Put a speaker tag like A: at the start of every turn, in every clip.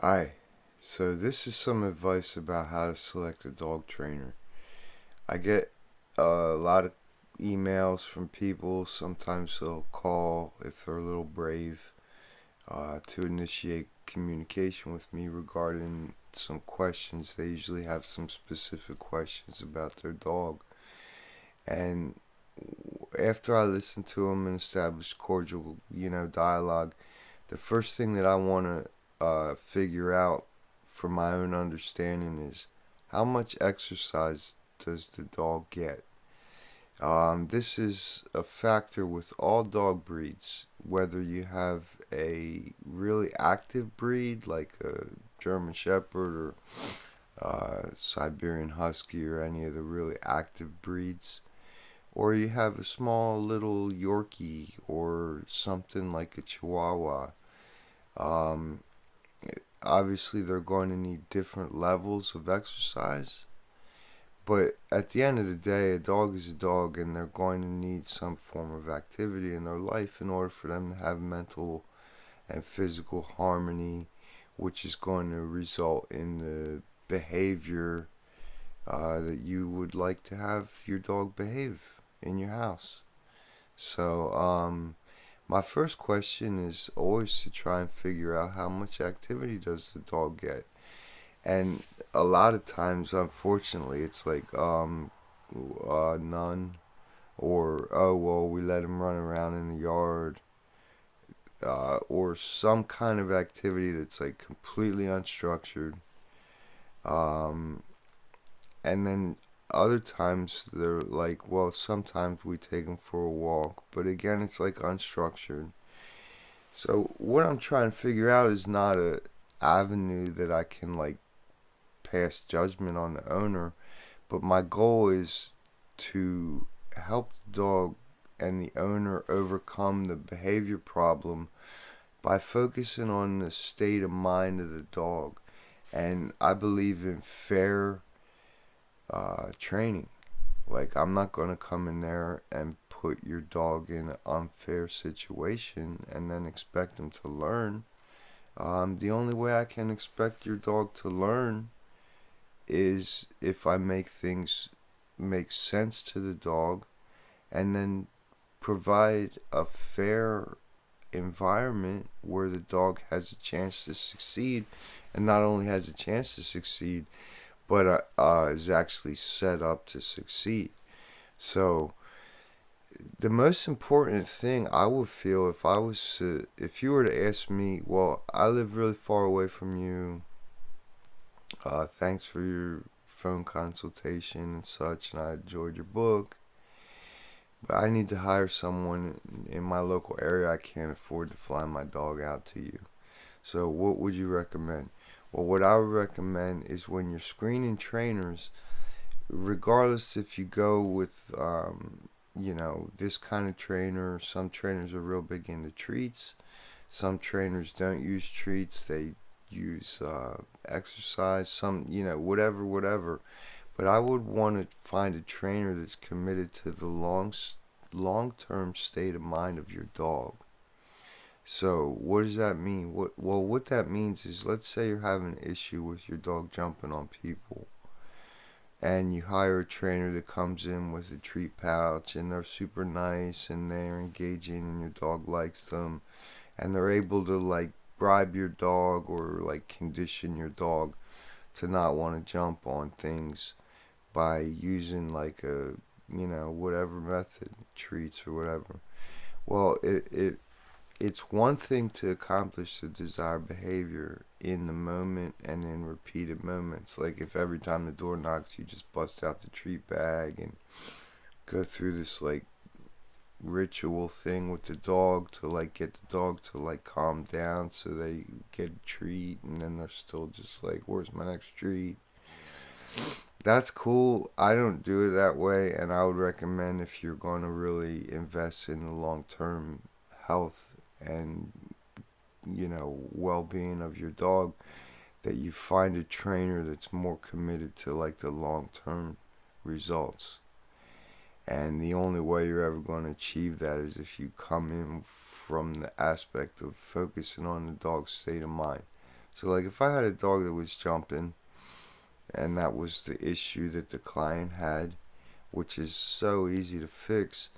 A: Hi. So this is some advice about how to select a dog trainer. I get a lot of emails from people. Sometimes they'll call if they're a little brave to initiate communication with me regarding some questions. They usually have some specific questions about their dog. And after I listen to them and establish cordial, dialogue, the first thing that I want to figure out for my own understanding is how much exercise does the dog get? This is a factor with all dog breeds, whether you have a really active breed like a German Shepherd or Siberian Husky or any of the really active breeds, or you have a small little Yorkie or something like a Chihuahua. Um, Obviously, they're going to need different levels of exercise. But at the end of the day, a dog is a dog, and they're going to need some form of activity in their life in order for them to have mental and physical harmony, which is going to result in the behavior that you would like to have your dog behave in your house. So, my first question is always to try and figure out how much activity does the dog get. And a lot of times, unfortunately, it's like none, or oh well, we let him run around in the yard, or some kind of activity that's like completely unstructured. Um, and then other times they're like, well, sometimes we take him for a walk, but again, it's like unstructured. So what I'm trying to figure out is not a avenue that I can like pass judgment on the owner, but my goal is to help the dog and the owner overcome the behavior problem by focusing on the state of mind of the dog. And I believe in fair training. Like, I'm not going to come in there and put your dog in an unfair situation and then expect him to learn. The only way I can expect your dog to learn is if I make things make sense to the dog and then provide a fair environment where the dog has a chance to succeed, and not only has a chance to succeed, but is actually set up to succeed. So the most important thing I would feel if you were to ask me, well, I live really far away from you. Thanks for your phone consultation and such, and I enjoyed your book. But I need to hire someone in my local area. I can't afford to fly my dog out to you. So, what would you recommend? Well, what I would recommend is when you're screening trainers, regardless if you go with, this kind of trainer, some trainers are real big into treats. Some trainers don't use treats, they use exercise, some, whatever. But I would want to find a trainer that's committed to the long-term state of mind of your dog. So, what does that mean? What that means is, let's say you're having an issue with your dog jumping on people, and you hire a trainer that comes in with a treat pouch, and they're super nice, and they're engaging, and your dog likes them, and they're able to like bribe your dog or like condition your dog to not want to jump on things by using like a whatever method, treats or whatever. Well, it's one thing to accomplish the desired behavior in the moment and in repeated moments. Like if every time the door knocks, you just bust out the treat bag and go through this like ritual thing with the dog to like get the dog to like calm down so they get a treat, and then they're still just like, where's my next treat? That's cool. I don't do it that way, and I would recommend if you're going to really invest in the long term health and well-being of your dog, that you find a trainer that's more committed to like the long-term results. And the only way you're ever going to achieve that is if you come in from the aspect of focusing on the dog's state of mind. So like if I had a dog that was jumping and that was the issue that the client had, which is so easy to fix,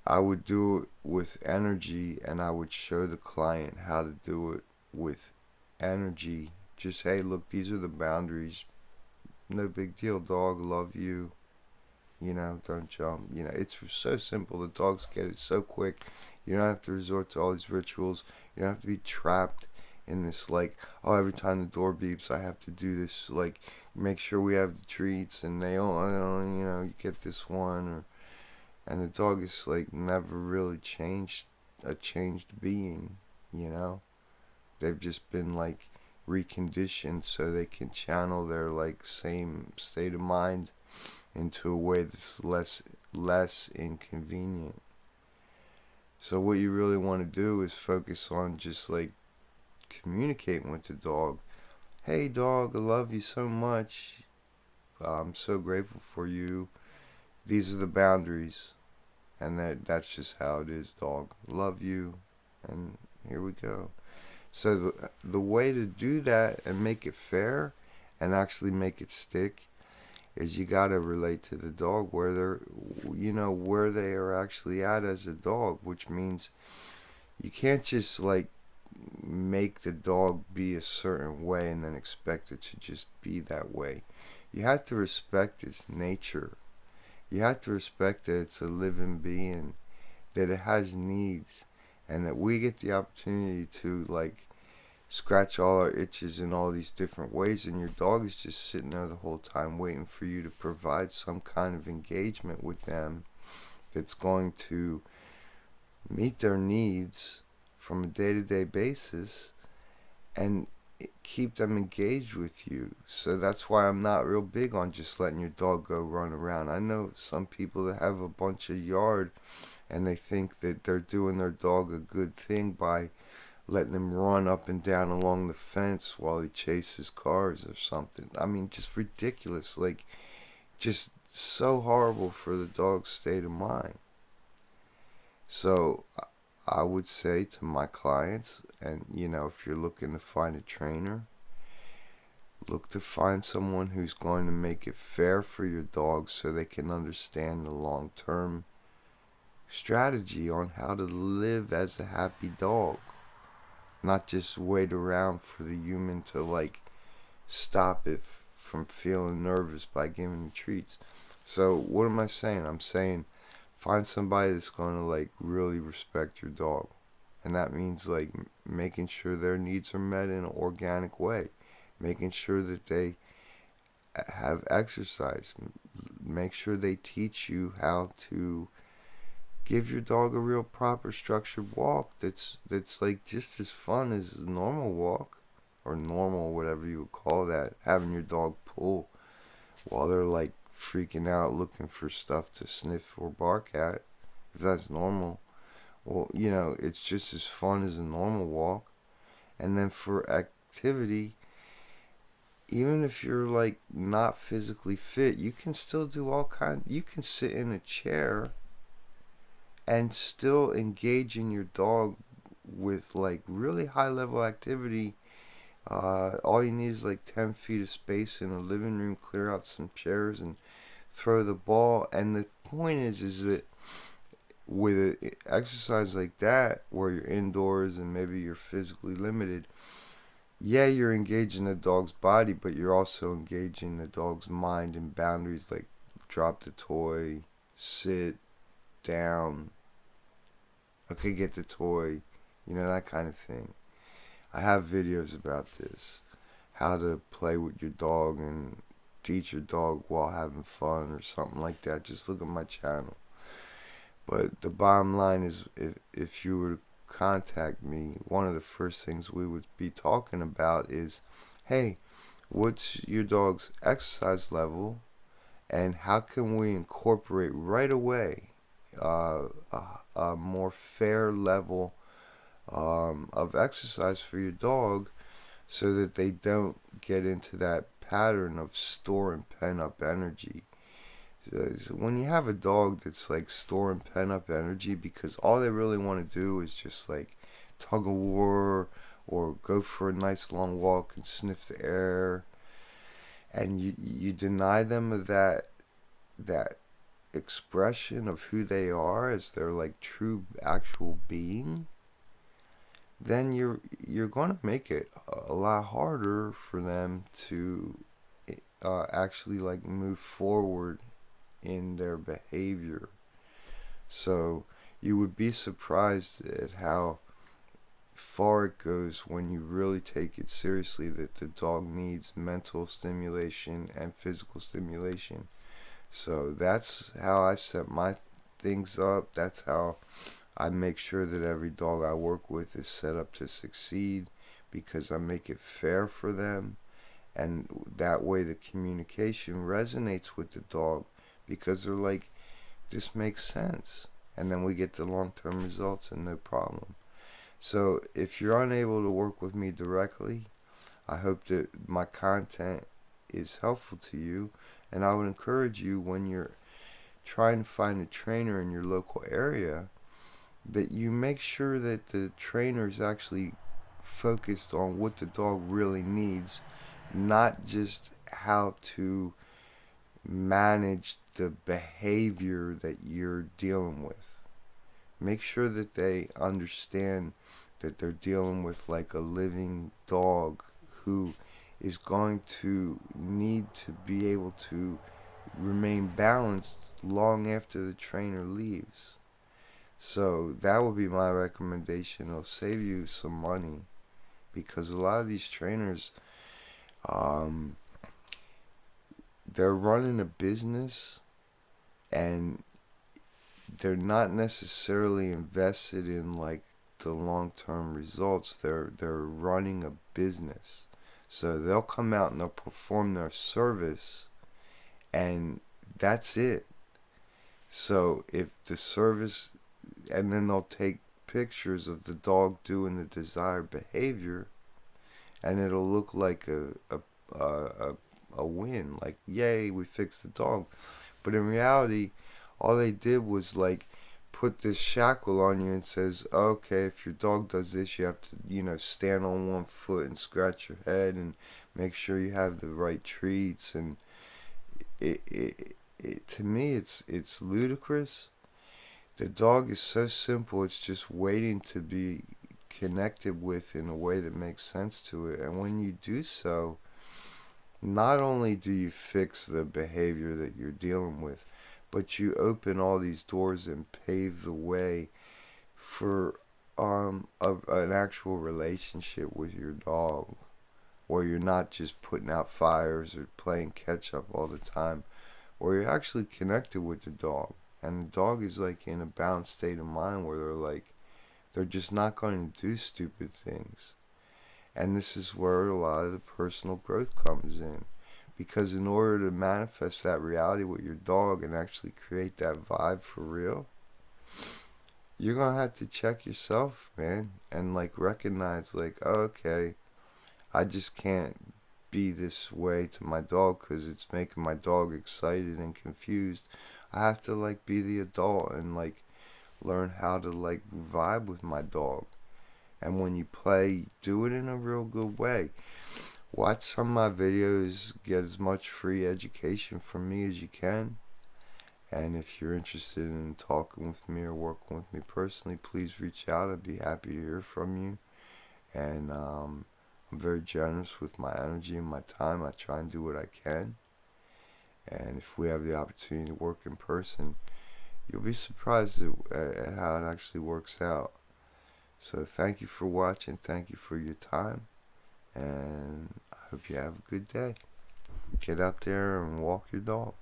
A: I would do it with energy and I would show the client how to do it with energy. Just, hey, look, these are the boundaries. No big deal, dog. Love you. Don't jump. It's so simple. The dogs get it so quick. You don't have to resort to all these rituals. You don't have to be trapped in this, like, oh, every time the door beeps, I have to do this, like, make sure we have the treats, and they don't, you get this one, and the dog is, like, never really a changed being, you know? They've just been, like, reconditioned so they can channel their, like, same state of mind into a way that's less inconvenient. So what you really want to do is focus on just like communicating with the dog. Hey dog, I love you so much. I'm so grateful for you. These are the boundaries, and that's just how it is, dog. Love you, and here we go. So the way to do that and make it fair and actually make it stick is you gotta relate to the dog where they are actually at as a dog, which means you can't just like make the dog be a certain way and then expect it to just be that way. You have to respect its nature. You have to respect that it's a living being, that it has needs, and that we get the opportunity to like scratch all our itches in all these different ways, and your dog is just sitting there the whole time waiting for you to provide some kind of engagement with them that's going to meet their needs from a day-to-day basis and keep them engaged with you. So that's why I'm not real big on just letting your dog go run around. I know some people that have a bunch of yard and they think that they're doing their dog a good thing by letting him run up and down along the fence while he chases cars or something. I mean, just ridiculous. Like, just so horrible for the dog's state of mind. So, I would say to my clients, and if you're looking to find a trainer, look to find someone who's going to make it fair for your dog so they can understand the long term strategy on how to live as a happy dog. Not just wait around for the human to like stop it from feeling nervous by giving the treats. So what am I saying? I'm saying find somebody that's going to like really respect your dog. And that means like making sure their needs are met in an organic way. Making sure that they have exercise. Make sure they teach you how to give your dog a real proper structured walk that's like just as fun as a normal walk, or normal, whatever you would call that. Having your dog pull while they're like freaking out looking for stuff to sniff or bark at, if that's normal. Well, it's just as fun as a normal walk. And then for activity, even if you're like not physically fit, you can still do all kinds. You can sit in a chair and still engaging your dog with like really high level activity. All you need is like 10 feet of space in a living room, clear out some chairs and throw the ball. And the point is that with an exercise like that, where you're indoors and maybe you're physically limited, yeah, you're engaging the dog's body, but you're also engaging the dog's mind and boundaries, like drop the toy, sit down, okay, get the toy, that kind of thing. I have videos about this, how to play with your dog and teach your dog while having fun or something like that. Just look at my channel. But the bottom line is, if you were to contact me, one of the first things we would be talking about is, hey, what's your dog's exercise level, and how can we incorporate right away a more fair level of exercise for your dog, so that they don't get into that pattern of storing pent up energy. So when you have a dog that's like storing pent up energy because all they really want to do is just like tug of war or go for a nice long walk and sniff the air, and you deny them of that expression of who they are as their like true actual being, then you're going to make it a lot harder for them to actually like move forward in their behavior. So you would be surprised at how far it goes when you really take it seriously that the dog needs mental stimulation and physical stimulation. So that's how I set my things up. That's how I make sure that every dog I work with is set up to succeed, because I make it fair for them, and that way the communication resonates with the dog, because they're like, this makes sense, and then we get the long-term results and no problem. So if you're unable to work with me directly, I hope that my content is helpful to you, and I would encourage you, when you're trying to find a trainer in your local area, that you make sure that the trainer is actually focused on what the dog really needs, not just how to manage the behavior that you're dealing with. Make sure that they understand that they're dealing with like a living dog who is going to need to be able to remain balanced long after the trainer leaves. So that would be my recommendation. It'll save you some money, because a lot of these trainers, um, they're running a business, and they're not necessarily invested in like the long-term results. They're running a business. So they'll come out and they'll perform their service, and that's it. So if the service, and then they'll take pictures of the dog doing the desired behavior, and it'll look like a win, like yay, we fixed the dog. But in reality, all they did was like put this shackle on you and says, okay, if your dog does this, you have to, stand on one foot and scratch your head and make sure you have the right treats. And to me, it's ludicrous. The dog is so simple, it's just waiting to be connected with in a way that makes sense to it. And when you do so, not only do you fix the behavior that you're dealing with, but you open all these doors and pave the way for an actual relationship with your dog, where you're not just putting out fires or playing catch up all the time, where you're actually connected with the dog. And the dog is like in a balanced state of mind where they're just not going to do stupid things. And this is where a lot of the personal growth comes in. Because in order to manifest that reality with your dog and actually create that vibe for real, you're going to have to check yourself, man. And like recognize like, oh, okay, I just can't be this way to my dog because it's making my dog excited and confused. I have to like be the adult and like learn how to like vibe with my dog. And when you play, do it in a real good way. Watch some of my videos, get as much free education from me as you can. And if you're interested in talking with me or working with me personally, please reach out. I'd be happy to hear from you. And I'm very generous with my energy and my time. I try and do what I can. And if we have the opportunity to work in person, you'll be surprised at how it actually works out. So thank you for watching. Thank you for your time. And I hope you have a good day. Get out there and walk your dog.